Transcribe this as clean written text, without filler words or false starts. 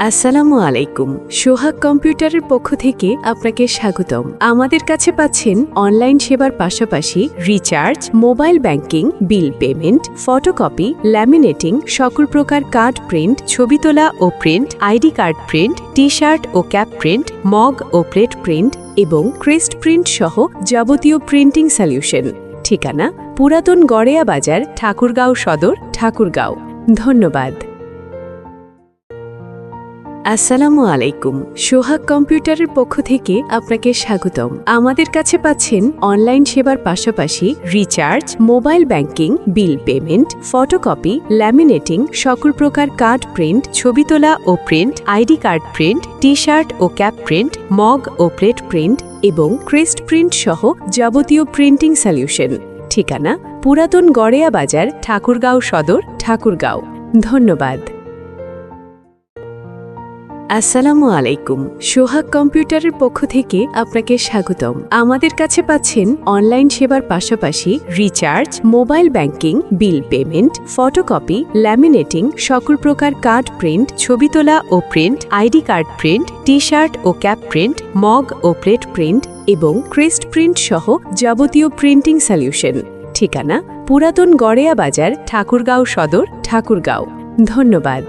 আসসালামু আলাইকুম। সোহাগ কম্পিউটারের পক্ষ থেকে আপনাকে স্বাগতম। আমাদের কাছে পাচ্ছেন অনলাইন সেবার পাশাপাশি recharge, mobile banking, bill payment, photocopy, laminating, সকল প্রকার কার্ড প্রিন্ট, ছবি তোলা ও print, ID card print, t-shirt ও ক্যাপ প্রিন্ট, মগ ও প্লেট প্রিন্ট এবং ক্রেস্ট প্রিন্ট সহ যাবতীয় প্রিন্টিং সলিউশন। ঠিকানা: পুরাতন গড়েয়া বাজার, ঠাকুরগাঁও সদর, ঠাকুরগাঁও। ধন্যবাদ। আসসালামু আলাইকুম। সোহাগ কম্পিউটারের পক্ষ থেকে আপনাকে স্বাগতম। আমাদের কাছে পাচ্ছেন অনলাইন সেবার পাশাপাশি recharge, mobile banking, bill payment, photocopy, laminating, সকল প্রকার কার্ড প্রিন্ট, ছবি তোলা ও print, ID card print, t-shirt ও ক্যাপ প্রিন্ট, মগ ও প্লেট প্রিন্ট এবং ক্রেস্ট প্রিন্ট সহ যাবতীয় প্রিন্টিং সলিউশন। ঠিকানা: পুরাতন গড়েয়া বাজার, ঠাকুরগাঁও সদর, ঠাকুরগাঁও। ধন্যবাদ। আসসালামু আলাইকুম। সোহাগ কম্পিউটারের পক্ষ থেকে আপনাকে স্বাগতম। আমাদের কাছে পাচ্ছেন অনলাইন সেবার পাশাপাশি recharge, mobile banking, bill payment, photocopy, laminating, সকল প্রকার কার্ড প্রিন্ট, ছবি তোলা ও print, ID card print, t-shirt ও ক্যাপ প্রিন্ট, মগ ও প্লেট প্রিন্ট এবং ক্রেস্ট প্রিন্ট সহ যাবতীয় প্রিন্টিং সলিউশন। ঠিকানা: পুরাতন গড়েয়া বাজার, ঠাকুরগাঁও সদর, ঠাকুরগাঁও। ধন্যবাদ।